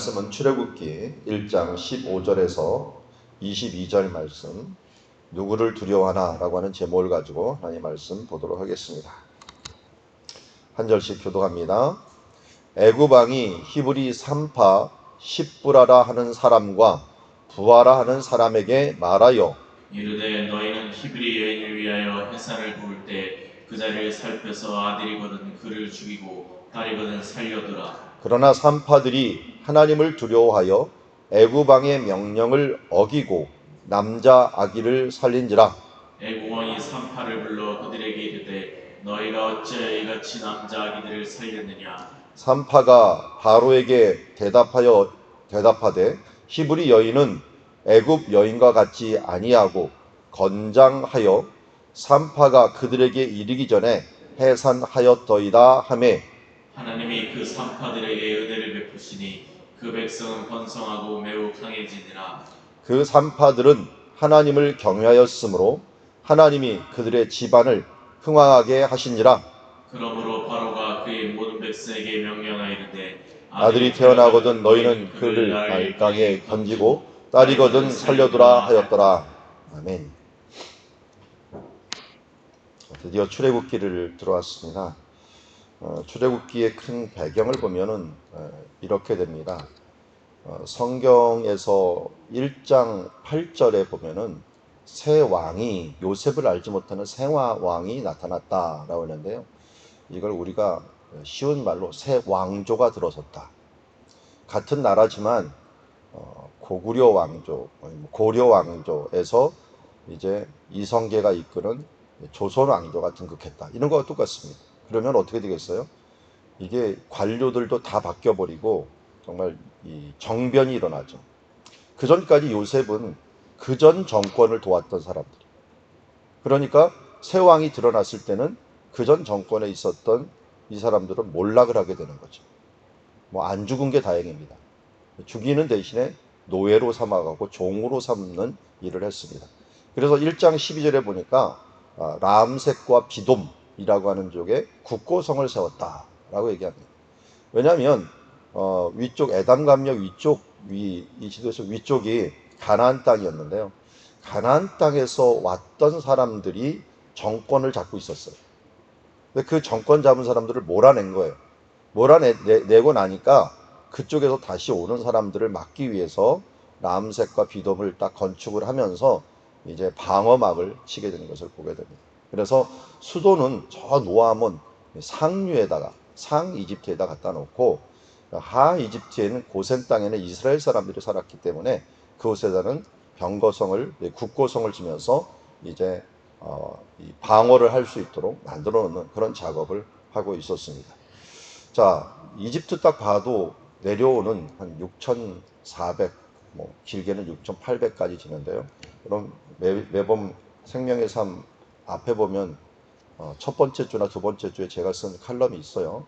말씀은 출애굽기 1장 15절에서 22절 말씀, 누구를 두려워하나 라고 하는 제목을 가지고 하나님 말씀 보도록 하겠습니다. 한 절씩 교독합니다. 애굽 왕이 히브리 산파 십부라라 하는 사람과 부하라 하는 사람에게 말하여 이르되 너희는 히브리 여인을 위하여 해산을 부을 때 그 자리를 살펴서 아들이거든 그를 죽이고 딸이거든 살려두라. 그러나 산파들이 하나님을 두려워하여 애굽 왕의 명령을 어기고 남자 아기를 살린지라. 애굽 왕이 산파를 불러 그들에게 이르되 너희가 어찌하여 이같이 남자 아기들을 살렸느냐. 산파가 바로에게 대답하되 히브리 여인은 애굽 여인과 같지 아니하고 건장하여 산파가 그들에게 이르기 전에 해산하였더이다 하매 하나님이 그 산파들에게 은혜를 베푸시니 그 백성은 번성하고 매우 강해지니라. 그 산파들은 하나님을 경외하였으므로 하나님이 그들의 집안을 흥왕하게 하시니라. 그러므로 바로가 그의 모든 백성에게 명령하이르되 아들이 태어나거든 너희는 그를 말강에 던지고 딸이거든 살려두라 하였더라. 아멘. 드디어 출애굽기를 들어왔습니다. 출애굽기의 큰 배경을 보면은 이렇게 됩니다. 성경에서 1장 8절에 보면은 새 왕이, 요셉을 알지 못하는 새 왕이 나타났다라고 하는데요. 이걸 우리가 쉬운 말로 새 왕조가 들어섰다. 같은 나라지만 고구려 왕조, 고려 왕조에서 이제 이성계가 이끄는 조선 왕조가 등극했다. 이런 거와 똑같습니다. 그러면 어떻게 되겠어요? 이게 관료들도 다 바뀌어버리고 정말 이 정변이 일어나죠. 그 전까지 요셉은 그전 정권을 도왔던 사람들. 그러니까 새 왕이 드러났을 때는 그전 정권에 있었던 이 사람들은 몰락을 하게 되는 거죠. 뭐 안 죽은 게 다행입니다. 죽이는 대신에 노예로 삼아가고 종으로 삼는 일을 했습니다. 그래서 1장 12절에 보니까 람색과 비돔이라고 하는 쪽에 국고성을 세웠다라고 얘기합니다. 왜냐하면 위쪽 에담 강력 이 지도에서 위쪽이 가나안 땅이었는데요. 가나안 땅에서 왔던 사람들이 정권을 잡고 있었어요. 근데 그 정권 잡은 사람들을 몰아낸 거예요. 몰아내고 나니까 그쪽에서 다시 오는 사람들을 막기 위해서 람색과 비돔을 딱 건축을 하면서 이제 방어막을 치게 되는 것을 보게 됩니다. 그래서 수도는 저 노아몬 상 이집트에다 갖다 놓고 하 이집트에는 고센 땅에는 이스라엘 사람들이 살았기 때문에 그곳에다는 국고성을 지면서 이제 방어를 할 수 있도록 만들어 놓는 그런 작업을 하고 있었습니다. 자, 이집트 딱 봐도 내려오는 한 6,400, 뭐 길게는 6,800까지 지는데요. 그럼 매번 생명의 삶 앞에 보면 첫 번째 주나 두 번째 주에 제가 쓴 칼럼이 있어요.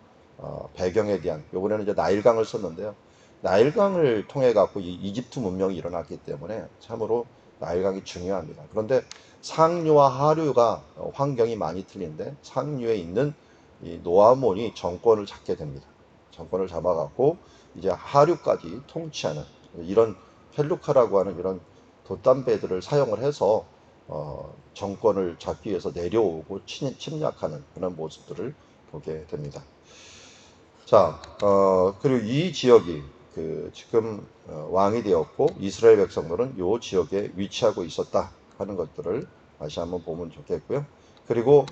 배경에 대한, 요번에는 이제 나일강을 썼는데요. 나일강을 통해 갖고 이 이집트 문명이 일어났기 때문에 참으로 나일강이 중요합니다. 그런데 상류와 하류가 환경이 많이 틀린데 상류에 있는 이 노아몬이 정권을 잡게 됩니다. 정권을 잡아갖고 이제 하류까지 통치하는 이런 펠루카라고 하는 이런 돛담배들을 사용을 해서 정권을 잡기 위해서 내려오고 침략하는 그런 모습들을 보게 됩니다. 자, 그리고 이 지역이 지금 왕이 되었고 이스라엘 백성들은 이 지역에 위치하고 있었다 하는 것들을 다시 한번 보면 좋겠고요. 그리고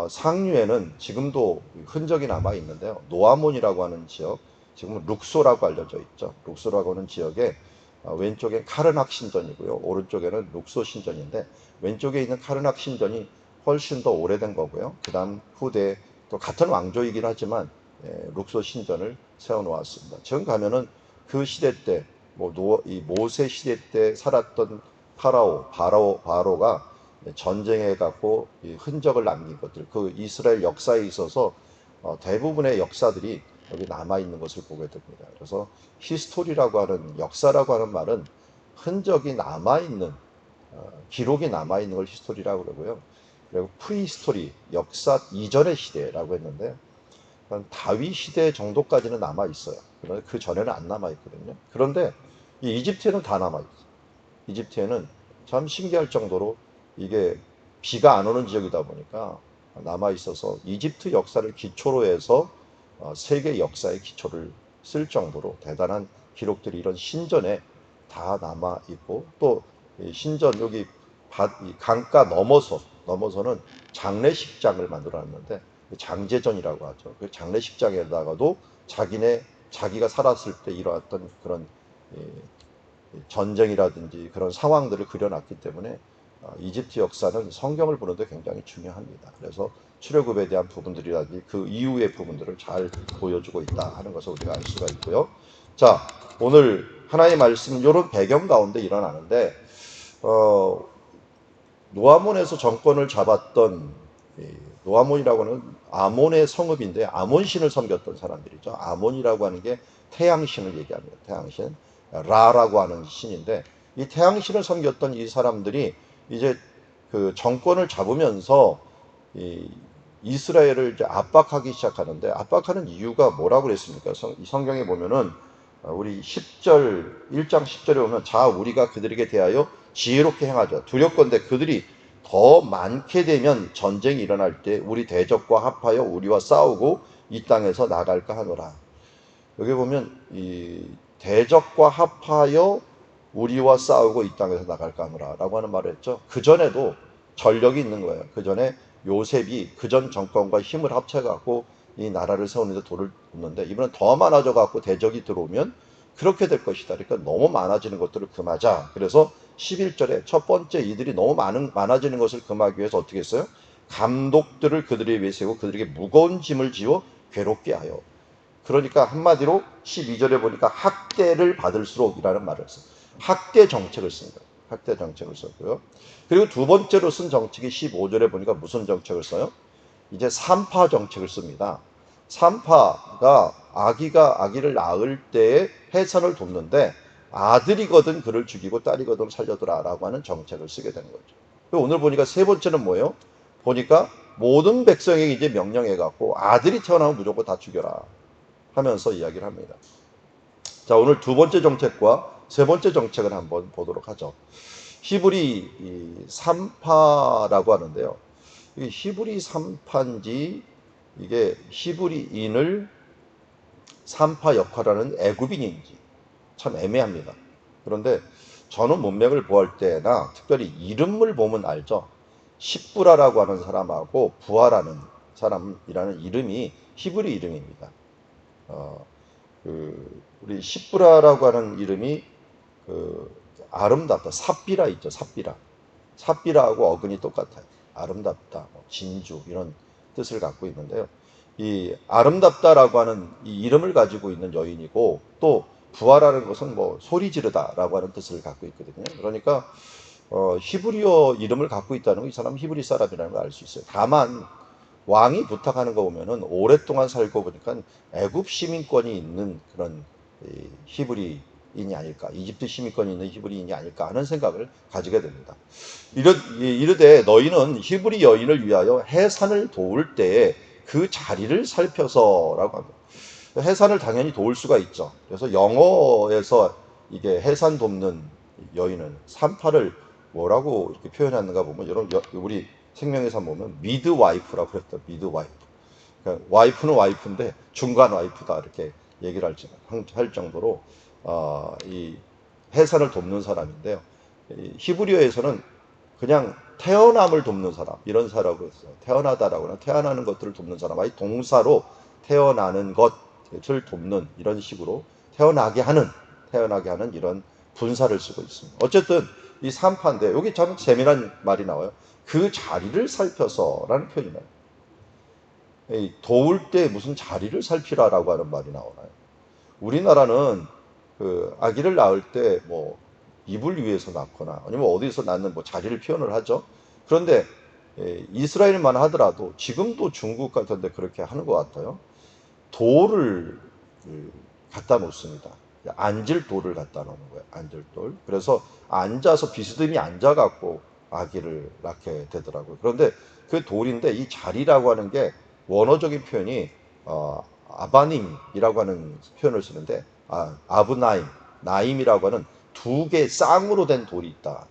상류에는 지금도 흔적이 남아 있는데요. 노아몬이라고 하는 지역, 지금은 룩소라고 알려져 있죠. 룩소라고 하는 지역에 왼쪽에 카르낙 신전이고요. 오른쪽에는 룩소 신전인데 왼쪽에 있는 카르낙 신전이 훨씬 더 오래된 거고요. 그 다음 후대 또 같은 왕조이긴 하지만 룩소 신전을 세워놓았습니다. 지금 가면은 그 시대 때, 이 모세 시대 때 살았던 바로가 전쟁해 갖고 흔적을 남긴 것들, 그 이스라엘 역사에 있어서 대부분의 역사들이 여기 남아 있는 것을 보게 됩니다. 그래서 히스토리라고 하는, 역사라고 하는 말은 흔적이 남아 있는, 기록이 남아 있는 걸 히스토리라고 그러고요. 그리고 프리히스토리, 역사 이전의 시대라고 했는데 다윗 시대 정도까지는 남아 있어요. 그런데 그 전에는 안 남아있거든요. 그런데 이 이집트에는 다 남아있어요. 이집트에는 참 신기할 정도로 이게 비가 안 오는 지역이다 보니까 남아있어서 이집트 역사를 기초로 해서 세계 역사의 기초를 쓸 정도로 대단한 기록들이 이런 신전에 다 남아있고, 또 신전 여기 이 강가 넘어서는 장례식장을 만들어놨는데 장제전이라고 하죠. 그 장례식장에다가도 자기가 살았을 때 일어났던 그런 전쟁이라든지 그런 상황들을 그려놨기 때문에 이집트 역사는 성경을 보는데 굉장히 중요합니다. 그래서 출애굽에 대한 부분들이라든지 그 이후의 부분들을 잘 보여주고 있다 하는 것을 우리가 알 수가 있고요. 자, 오늘 하나의 말씀 이런 배경 가운데 일어나는데 노아몬에서 정권을 잡았던 노아몬이라고 하는 아몬의 성읍인데 아몬 신을 섬겼던 사람들이죠. 아몬이라고 하는 게 태양신을 얘기합니다. 태양신 라라고 하는 신인데 이 태양신을 섬겼던 이 사람들이 이제 그 정권을 잡으면서 이 이스라엘을 이제 압박하기 시작하는데, 압박하는 이유가 뭐라고 그랬습니까? 이 성경에 보면은 우리 10절 1장 10절에 보면 자 우리가 그들에게 대하여 지혜롭게 행하자. 두렵건대 그들이 더 많게 되면 전쟁이 일어날 때 우리 대적과 합하여 우리와 싸우고 이 땅에서 나갈까 하노라. 여기 보면 이 대적과 합하여 우리와 싸우고 이 땅에서 나갈까 하노라 라고 하는 말을 했죠. 그전에도 전력이 있는 거예요. 그전에 요셉이 그전 정권과 힘을 합쳐갖고 이 나라를 세우는데 돌을 붓는데, 이번엔 더 많아져 갖고 대적이 들어오면 그렇게 될 것이다. 그러니까 너무 많아지는 것들을 금하자. 그래서 11절에 첫 번째 이들이 너무 많아지는 것을 금하기 위해서 어떻게 했어요? 감독들을 그들에 위해 세우고 그들에게 무거운 짐을 지워 괴롭게 하여. 그러니까 한마디로 12절에 보니까 학대를 받을수록이라는 말을 했어요. 학대 정책을 쓴 거예요. 학대 정책을 썼고요. 그리고 두 번째로 쓴 정책이 15절에 보니까 무슨 정책을 써요? 이제 산파 정책을 씁니다. 산파가 아기를 낳을 때에 해산을 돕는데 아들이거든 그를 죽이고 딸이거든 살려두라 라고 하는 정책을 쓰게 되는 거죠. 오늘 보니까 세 번째는 뭐예요? 보니까 모든 백성에게 이제 명령해 갖고 아들이 태어나면 무조건 다 죽여라 하면서 이야기를 합니다. 자, 오늘 두 번째 정책과 세 번째 정책을 한번 보도록 하죠. 히브리 3파라고 하는데요. 이 히브리 3파인지 이게 히브리인을 3파 역할하는 애굽인인지 참 애매합니다. 그런데 저는 문맥을 보할 때나 특별히 이름을 보면 알죠. 십부라라고 하는 사람하고 부하라는 사람이라는 이름이 히브리 이름입니다. 우리 십부라라고 하는 이름이 아름답다. 삽비라 있죠. 삽비라하고 어근이 똑같아요. 아름답다, 진주 이런 뜻을 갖고 있는데요. 이 아름답다라고 하는 이 이름을 가지고 있는 여인이고, 또 부하라는 것은 소리 지르다라고 하는 뜻을 갖고 있거든요. 그러니까 히브리어 이름을 갖고 있다는 거, 이 사람은 히브리 사람이라는 걸 알 수 있어요. 다만 왕이 부탁하는 거 보면은 오랫동안 살고 보니까 애굽 시민권이 있는 그런 히브리인이 아닐까, 이집트 시민권이 있는 히브리인이 아닐까 하는 생각을 가지게 됩니다. 이르되 너희는 히브리 여인을 위하여 해산을 도울 때에 그 자리를 살펴서라고 합니다. 해산을 당연히 도울 수가 있죠. 그래서 영어에서 이게 해산 돕는 여인은 산파를 뭐라고 이렇게 표현하는가 보면, 여러분 우리 생명에서 보면 미드와이프라고 그랬다. 미드와이프. 그러니까 와이프는 와이프인데 중간 와이프다 이렇게 얘기를 할 정도로 이 해산을 돕는 사람인데요. 히브리어에서는 그냥 태어남을 돕는 사람 이런 사람이라고 했어요. 태어나다라고는 태어나는 것들을 돕는 사람, 아니 동사로 태어나는 것을 돕는 이런 식으로 태어나게 하는 이런 분사를 쓰고 있습니다. 어쨌든 이 산파인데 여기 참 재미난 말이 나와요. 그 자리를 살펴서라는 표현이 나와요. 도울 때 무슨 자리를 살피라라고 하는 말이 나오나요? 우리나라는 그 아기를 낳을 때 이불 위에서 낳거나 아니면 어디서 낳는 자리를 표현을 하죠. 그런데 이스라엘만 하더라도 지금도 중국 같은 데 그렇게 하는 것 같아요. 돌을 갖다 놓습니다. 앉을 돌을 갖다 놓는 거예요. 앉을 돌. 그래서 앉아서 비스듬히 앉아갖고 아기를 낳게 되더라고요. 그런데 그 돌인데 이 자리라고 하는 게 원어적인 표현이 아바님이라고 하는 표현을 쓰는데, 아브나임, 나임이라고 하는 두 개 쌍으로 된 돌이 있다.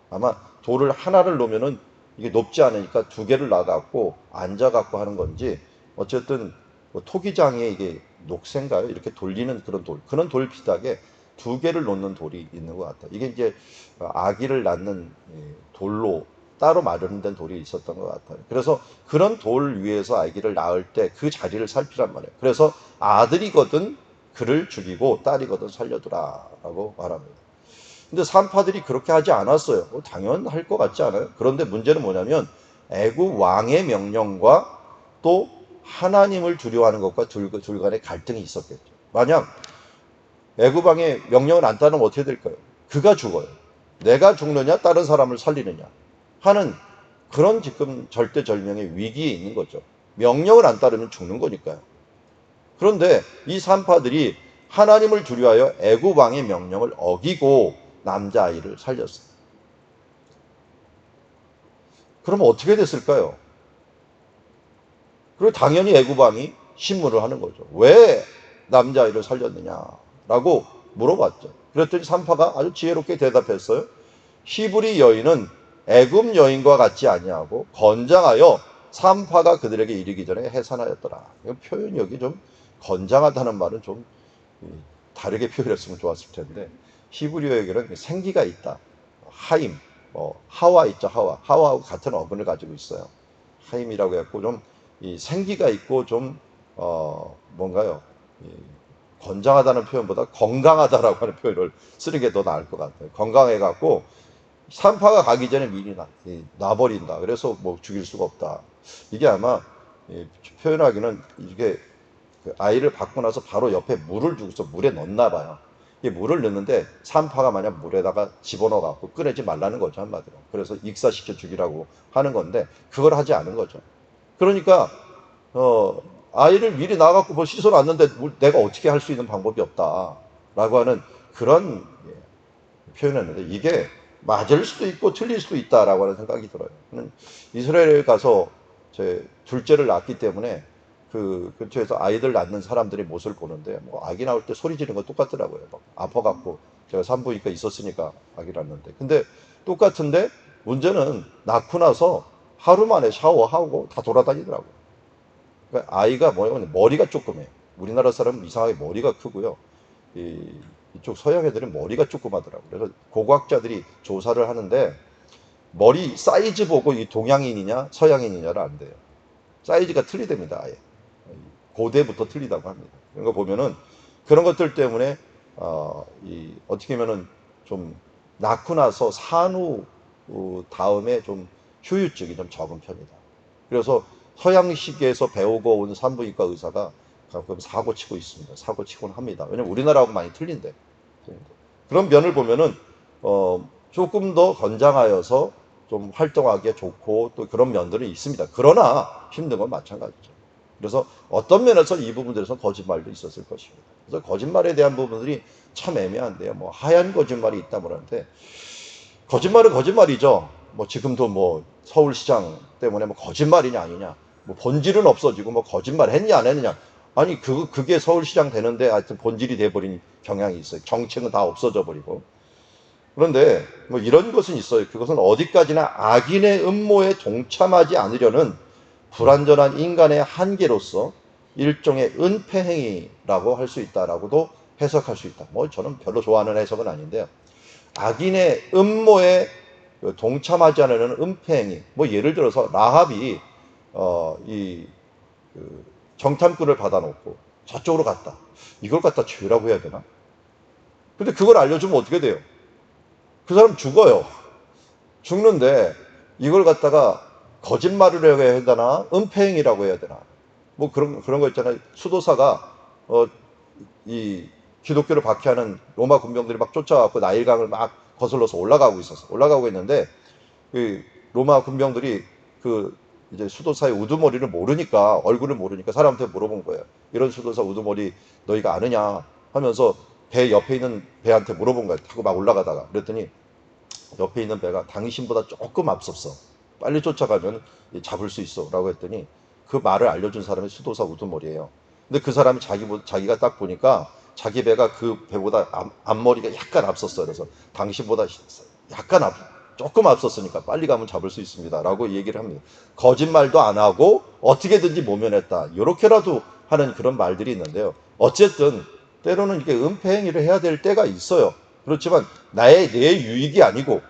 아마 돌을 하나를 놓으면은 이게 높지 않으니까 두 개를 놔갖고 앉아갖고 하는 건지, 어쨌든 뭐 토기장에 이게 녹센가요? 이렇게 돌리는 그런 돌 비슷하게 두 개를 놓는 돌이 있는 것 같아요. 이게 이제 아기를 낳는 돌로 따로 마련된 돌이 있었던 것 같아요. 그래서 그런 돌 위에서 아기를 낳을 때 그 자리를 살피란 말이에요. 그래서 아들이거든 그를 죽이고 딸이거든 살려두라라고 말합니다. 근데 산파들이 그렇게 하지 않았어요. 당연할 것 같지 않아요? 그런데 문제는 뭐냐면 애굽 왕의 명령과 또 하나님을 두려워하는 것과 둘 간의 갈등이 있었겠죠. 만약 애굽 왕의 명령을 안 따르면 어떻게 될까요? 그가 죽어요. 내가 죽느냐 다른 사람을 살리느냐 하는 그런 지금 절대절명의 위기에 있는 거죠. 명령을 안 따르면 죽는 거니까요. 그런데 이 산파들이 하나님을 두려워하여 애굽 왕의 명령을 어기고 남자아이를 살렸어요. 그러면 어떻게 됐을까요? 그리고 당연히 애굽 왕이 신문을 하는 거죠. 왜 남자아이를 살렸느냐라고 물어봤죠. 그랬더니 산파가 아주 지혜롭게 대답했어요. 히브리 여인은 애굽 여인과 같지 아니하고 건장하여 산파가 그들에게 이르기 전에 해산하였더라. 표현이 여기 좀 건장하다는 말은 좀 다르게 표현했으면 좋았을 텐데, 히브리어에게는 생기가 있다. 하임, 하와 있죠. 하와하고 같은 어근을 가지고 있어요. 하임이라고 해갖고 좀 이 생기가 있고 좀 뭔가요? 건장하다는 표현보다 건강하다라고 하는 표현을 쓰는 게 더 나을 것 같아요. 건강해갖고 산파가 가기 전에 미리 놔버린다. 그래서 뭐 죽일 수가 없다. 이게 아마 표현하기는 이게 그 아이를 받고 나서 바로 옆에 물을 주고서 물에 넣나 봐요. 이 물을 넣는데 산파가 만약 물에다가 집어넣어 갖고 꺼내지 말라는 거죠, 한마디로. 그래서 익사시켜 죽이라고 하는 건데 그걸 하지 않은 거죠. 그러니까 아이를 미리 나가고 뭐 씻어놨는데 내가 어떻게 할 수 있는 방법이 없다라고 하는 그런 표현했는데, 이게 맞을 수도 있고 틀릴 수도 있다라고 하는 생각이 들어요. 이스라엘에 가서 제 둘째를 낳기 때문에 그 근처에서 아이들 낳는 사람들의 모습을 보는데, 뭐 아기 나올 때 소리 지르는 거 똑같더라고요. 막 아파갖고 제가 산부인과 있었으니까 아기 낳는데. 근데 똑같은데 문제는 낳고 나서 하루 만에 샤워하고 다 돌아다니더라고요. 그러니까 아이가 뭐냐면 머리가 조그매요. 우리나라 사람은 이상하게 머리가 크고요. 이쪽 서양 애들은 머리가 조그마더라고요. 그래서 고고학자들이 조사를 하는데 머리 사이즈 보고 이 동양인이냐 서양인이냐를 안 돼요. 사이즈가 틀리답니다. 아예. 고대부터 틀리다고 합니다. 그런 거 보면은 그런 것들 때문에 어떻게 하면은 좀 낳고 나서 산후 다음에 좀 후유증이 좀 적은 편이다. 그래서 서양식에서 배우고 온 산부인과 의사가 가끔 사고 치고 있습니다. 사고 치곤 합니다. 왜냐면 우리나라하고 많이 틀린데. 그런 면을 보면은 조금 더 건장하여서 좀 활동하기에 좋고 또 그런 면들은 있습니다. 그러나 힘든 건 마찬가지죠. 그래서 어떤 면에서 이 부분들에서 거짓말도 있었을 것입니다. 그래서 거짓말에 대한 부분들이 참 애매한데요. 뭐 하얀 거짓말이 있다 그러는데, 거짓말은 거짓말이죠. 뭐 지금도 뭐 서울시장 때문에 뭐 거짓말이냐 아니냐, 뭐 본질은 없어지고 뭐 거짓말 했냐 안 했느냐. 아니 그게 서울시장 되는데 하여튼 본질이 돼버린 경향이 있어요. 정책은 다 없어져 버리고. 그런데 뭐 이런 것은 있어요. 그것은 어디까지나 악인의 음모에 동참하지 않으려는 불완전한 인간의 한계로서 일종의 은폐행위라고 할 수 있다라고도 해석할 수 있다. 뭐 저는 별로 좋아하는 해석은 아닌데요. 악인의 음모에 동참하지 않으려는 은폐행위. 뭐 예를 들어서 라합이 정탐꾼을 받아놓고 저쪽으로 갔다. 이걸 갖다 죄라고 해야 되나? 근데 그걸 알려주면 어떻게 돼요? 그 사람 죽어요. 죽는데 이걸 갖다가 거짓말을 해야 되나 은폐행위라고 해야 되나, 뭐 그런 거 있잖아요. 수도사가 이 기독교를 박해하는 로마 군병들이 막 쫓아와서 나일강을 막 거슬러서 올라가고 있는데 그 로마 군병들이 이제 수도사의 우두머리를 모르니까, 얼굴을 모르니까 사람한테 물어본 거예요. 이런 수도사 우두머리 너희가 아느냐 하면서 배 옆에 있는 배한테 물어본 거예요. 타고 막 올라가다가. 그랬더니 옆에 있는 배가 당신보다 조금 앞섰어. 빨리 쫓아가면 잡을 수 있어. 라고 했더니 그 말을 알려준 사람이 수도사 우두머리예요. 근데 그 사람이 자기가 딱 보니까 자기 배가 그 배보다 앞머리가 약간 앞섰어요. 그래서 당신보다 약간 조금 앞섰으니까 빨리 가면 잡을 수 있습니다. 라고 얘기를 합니다. 거짓말도 안 하고 어떻게든지 모면했다. 이렇게라도 하는 그런 말들이 있는데요. 어쨌든 때로는 이렇게 은폐 행위를 해야 될 때가 있어요. 그렇지만 내 유익이 아니고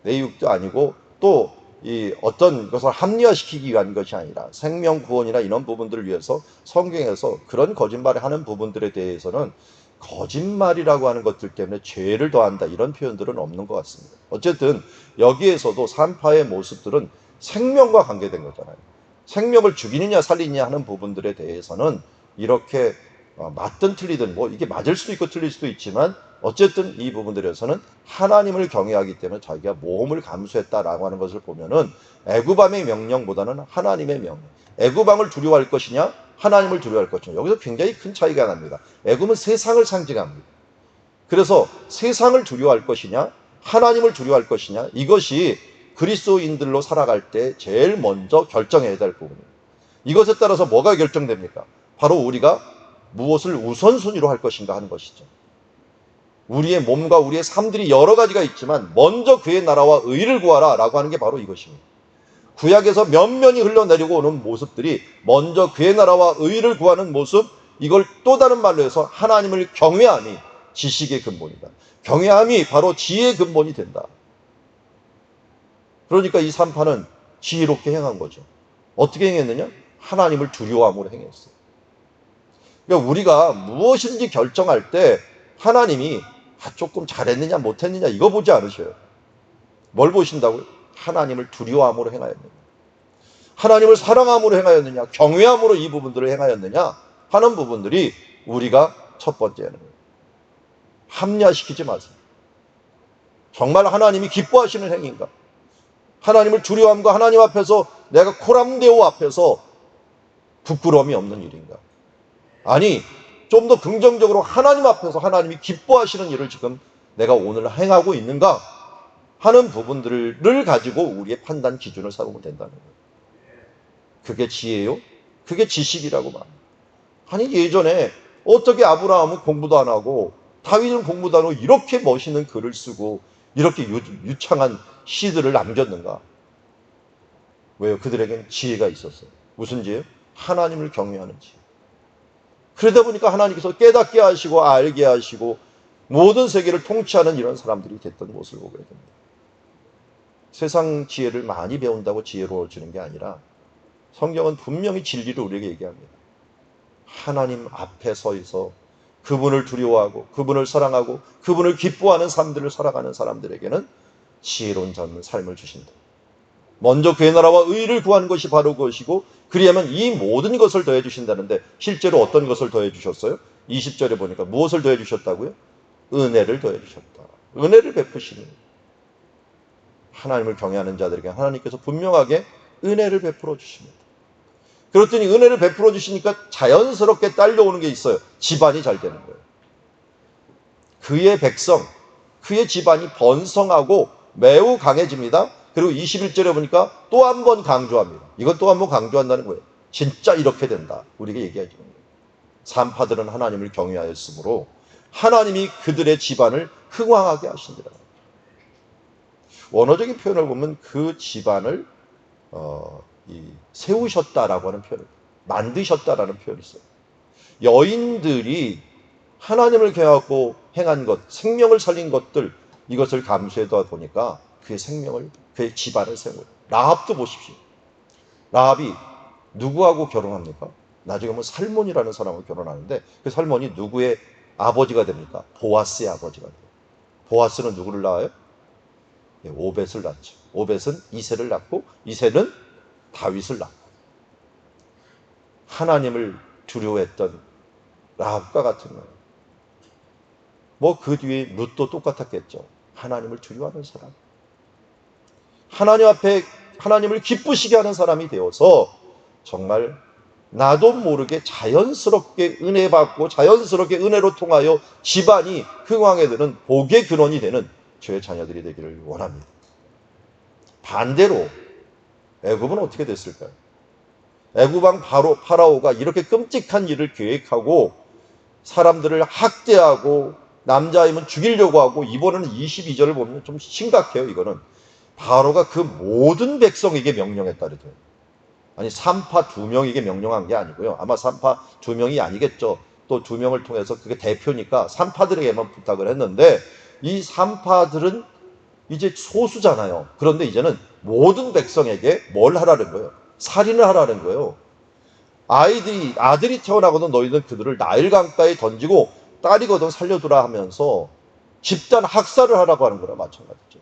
내 유익도 아니고 또 이 어떤 것을 합리화시키기 위한 것이 아니라 생명 구원이나 이런 부분들을 위해서 성경에서 그런 거짓말을 하는 부분들에 대해서는 거짓말이라고 하는 것들 때문에 죄를 더한다 이런 표현들은 없는 것 같습니다. 어쨌든 여기에서도 산파의 모습들은 생명과 관계된 거잖아요. 생명을 죽이느냐 살리느냐 하는 부분들에 대해서는 이렇게 맞든 틀리든 뭐 이게 맞을 수도 있고 틀릴 수도 있지만 어쨌든 이 부분들에서는 하나님을 경외하기 때문에 자기가 모험을 감수했다라고 하는 것을 보면은 애굽왕의 명령보다는 하나님의 명령. 애굽왕을 두려워할 것이냐 하나님을 두려워할 것이냐 여기서 굉장히 큰 차이가 납니다. 애굽은 세상을 상징합니다. 그래서 세상을 두려워할 것이냐 하나님을 두려워할 것이냐 이것이 그리스도인들로 살아갈 때 제일 먼저 결정해야 될 부분입니다. 이것에 따라서 뭐가 결정됩니까? 바로 우리가 무엇을 우선순위로 할 것인가 하는 것이죠. 우리의 몸과 우리의 삶들이 여러 가지가 있지만 먼저 그의 나라와 의를 구하라 라고 하는 게 바로 이것입니다. 구약에서 면면이 흘러내리고 오는 모습들이 먼저 그의 나라와 의를 구하는 모습, 이걸 또 다른 말로 해서 하나님을 경외함이 지식의 근본이다. 경외함이 바로 지혜의 근본이 된다. 그러니까 이 산파는 지혜롭게 행한 거죠. 어떻게 행했느냐? 하나님을 두려워함으로 행했어요. 그러니까 우리가 무엇인지 결정할 때 하나님이 조금 잘했느냐 못했느냐 이거 보지 않으셔요. 뭘 보신다고요? 하나님을 두려워함으로 행하였느냐, 하나님을 사랑함으로 행하였느냐, 경외함으로 이 부분들을 행하였느냐 하는 부분들이 우리가 첫 번째는 거예요. 합리화시키지 마세요. 정말 하나님이 기뻐하시는 행위인가? 하나님을 두려워함과 하나님 앞에서 내가 코람데오 앞에서 부끄러움이 없는 일인가? 아니, 좀 더 긍정적으로 하나님 앞에서 하나님이 기뻐하시는 일을 지금 내가 오늘 행하고 있는가 하는 부분들을 가지고 우리의 판단 기준을 삼으면 된다는 거예요. 그게 지혜요? 그게 지식이라고 말합니다. 아니, 예전에 어떻게 아브라함은 공부도 안 하고 다윗은 공부도 안 하고 이렇게 멋있는 글을 쓰고 이렇게 유창한 시들을 남겼는가? 왜요? 그들에게는 지혜가 있었어요. 무슨 지혜요? 하나님을 경외하는 지혜. 그러다 보니까 하나님께서 깨닫게 하시고 알게 하시고 모든 세계를 통치하는 이런 사람들이 됐던 모습을 보게 됩니다. 세상 지혜를 많이 배운다고 지혜로워지는 게 아니라 성경은 분명히 진리를 우리에게 얘기합니다. 하나님 앞에 서 있어 그분을 두려워하고 그분을 사랑하고 그분을 기뻐하는 삶들을 살아가는 사람들에게는 지혜로운 삶을 주신다. 먼저 그의 나라와 의를 구하는 것이 바로 그것이고 그리하면 이 모든 것을 더해 주신다는데 실제로 어떤 것을 더해 주셨어요? 20절에 보니까 무엇을 더해 주셨다고요? 은혜를 더해 주셨다. 은혜를 베푸시니 하나님을 경외하는 자들에게 하나님께서 분명하게 은혜를 베풀어 주십니다. 그렇더니 은혜를 베풀어 주시니까 자연스럽게 딸려오는 게 있어요. 집안이 잘 되는 거예요. 그의 백성, 그의 집안이 번성하고 매우 강해집니다. 그리고 21절에 보니까 또 한 번 강조합니다. 이건 또 한 번 강조한다는 거예요. 진짜 이렇게 된다. 우리가 얘기하죠. 산파들은 하나님을 경외하였으므로 하나님이 그들의 집안을 흥왕하게 하신다라. 원어적인 표현을 보면 그 집안을 세우셨다라고 하는 표현을, 만드셨다라는 표현이 있어요. 여인들이 하나님을 경외하고 행한 것, 생명을 살린 것들, 이것을 감수하다 보니까 그의 생명을, 그의 집안을 세운 거예요. 라합도 보십시오. 라합이 누구하고 결혼합니까? 나중에 보면 살몬이라는 사람하고 결혼하는데 그 살몬이 누구의 아버지가 됩니까? 보아스의 아버지가 돼요. 보아스는 누구를 낳아요? 오벳을 낳죠. 오벳은 이새를 낳고 이새는 다윗을 낳고 하나님을 두려워했던 라합과 같은 거예요. 뭐 그 뒤에 룻도 똑같았겠죠. 하나님을 두려워하는 사람. 하나님 앞에 하나님을 기쁘시게 하는 사람이 되어서 정말 나도 모르게 자연스럽게 은혜 받고 자연스럽게 은혜로 통하여 집안이 흥왕에 드는 복의 근원이 되는 주의 자녀들이 되기를 원합니다. 반대로 애굽은 어떻게 됐을까요? 애굽왕 파라오가 이렇게 끔찍한 일을 계획하고 사람들을 학대하고 남자이면 죽이려고 하고, 이번에는 22절을 보면 좀 심각해요. 이거는 바로가 그 모든 백성에게 명령했다 그래요. 아니, 산파 2명에게 명령한 게 아니고요. 아마 산파 2명이 아니겠죠. 또 2명을 통해서, 그게 대표니까 산파들에게만 부탁을 했는데, 이 산파들은 이제 소수잖아요. 그런데 이제는 모든 백성에게 뭘 하라는 거예요? 살인을 하라는 거예요. 아들이 태어나거든 너희는 그들을 나일강가에 던지고, 딸이거든 살려두라 하면서 집단 학살을 하라고 하는 거랑 마찬가지죠.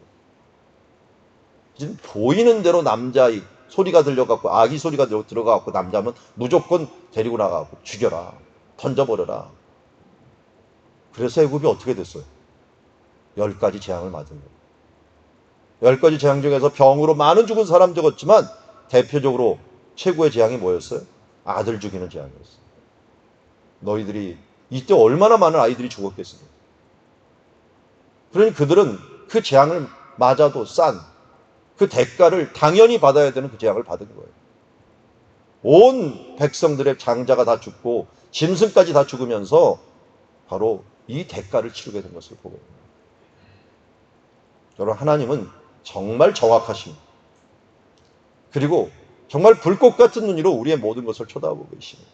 지금 보이는 대로 남자아이 소리가 들려갖고, 아기 소리가 들어가갖고 남자면 무조건 데리고 나가고 죽여라, 던져버려라. 그래서 애굽이 어떻게 됐어요? 10가지 재앙을 맞은 거예요. 10가지 재앙 중에서 병으로 많은 죽은 사람 적었지만, 대표적으로 최고의 재앙이 뭐였어요? 아들 죽이는 재앙이었어요. 너희들이 이때 얼마나 많은 아이들이 죽었겠습니까? 그러니 그들은 그 재앙을 맞아도 싼 그 대가를 당연히 받아야 되는 그 재앙을 받은 거예요. 온 백성들의 장자가 다 죽고 짐승까지 다 죽으면서 바로 이 대가를 치르게 된 것을 보게 됩니다. 여러분, 하나님은 정말 정확하십니다. 그리고 정말 불꽃 같은 눈으로 우리의 모든 것을 쳐다보고 계십니다.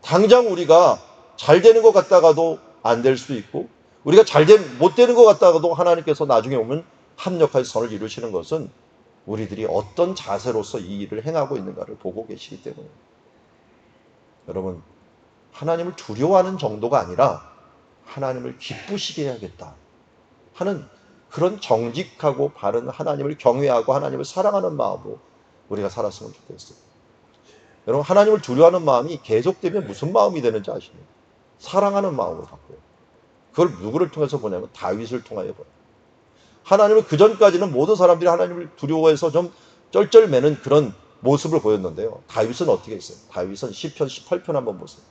당장 우리가 잘 되는 것 같다가도 안 될 수 있고, 우리가 못 되는 것 같다가도 하나님께서 나중에 오면 합력하여 선을 이루시는 것은 우리들이 어떤 자세로서 이 일을 행하고 있는가를 보고 계시기 때문입니다. 여러분, 하나님을 두려워하는 정도가 아니라 하나님을 기쁘시게 해야겠다 하는 그런 정직하고 바른 하나님을 경외하고 하나님을 사랑하는 마음으로 우리가 살았으면 좋겠어요. 여러분, 하나님을 두려워하는 마음이 계속되면 무슨 마음이 되는지 아십니까? 사랑하는 마음으로 바꿔요. 그걸 누구를 통해서 보냐면 다윗을 통하여 보여요. 하나님을 그전까지는 모든 사람들이 하나님을 두려워해서 좀 쩔쩔매는 그런 모습을 보였는데요. 다윗은 어떻게 했어요? 다윗은 시편 18편 한번 보세요.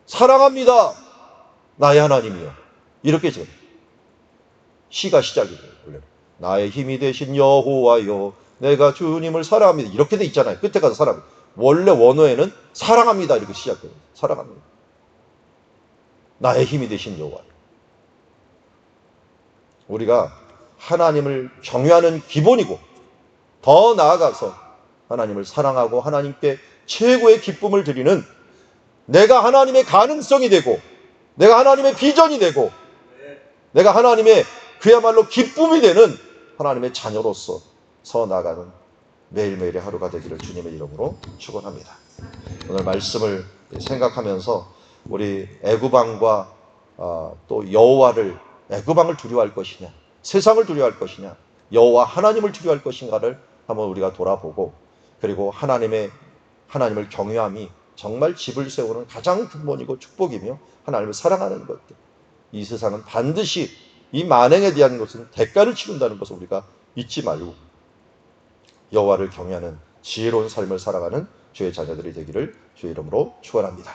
사랑합니다, 나의 하나님이여. 이렇게 지금 시가 시작이 돼요. 원래 나의 힘이 되신 여호와여, 내가 주님을 사랑합니다. 이렇게 돼 있잖아요. 끝에 가서 사랑합니다. 원래 원어에는 사랑합니다 이렇게 시작해요. 사랑합니다. 나의 힘이 되신 여호와여. 우리가 하나님을 경외하는 기본이고, 더 나아가서 하나님을 사랑하고 하나님께 최고의 기쁨을 드리는, 내가 하나님의 가능성이 되고, 내가 하나님의 비전이 되고, 내가 하나님의 그야말로 기쁨이 되는 하나님의 자녀로서 서 나가는 매일매일의 하루가 되기를 주님의 이름으로 축원합니다. 오늘 말씀을 생각하면서 우리 애굽왕과 또 여호와를, 애굽왕을 두려워할 것이냐, 세상을 두려워할 것이냐, 여호와 하나님을 두려워할 것인가를 한번 우리가 돌아보고, 그리고 하나님을 경외함이 정말 집을 세우는 가장 근본이고 축복이며, 하나님을 사랑하는 것들, 이 세상은 반드시 이 만행에 대한 것은 대가를 치른다는 것을 우리가 잊지 말고 여호와를 경외하는 지혜로운 삶을 살아가는 주의 자녀들이 되기를 주의 이름으로 축원합니다.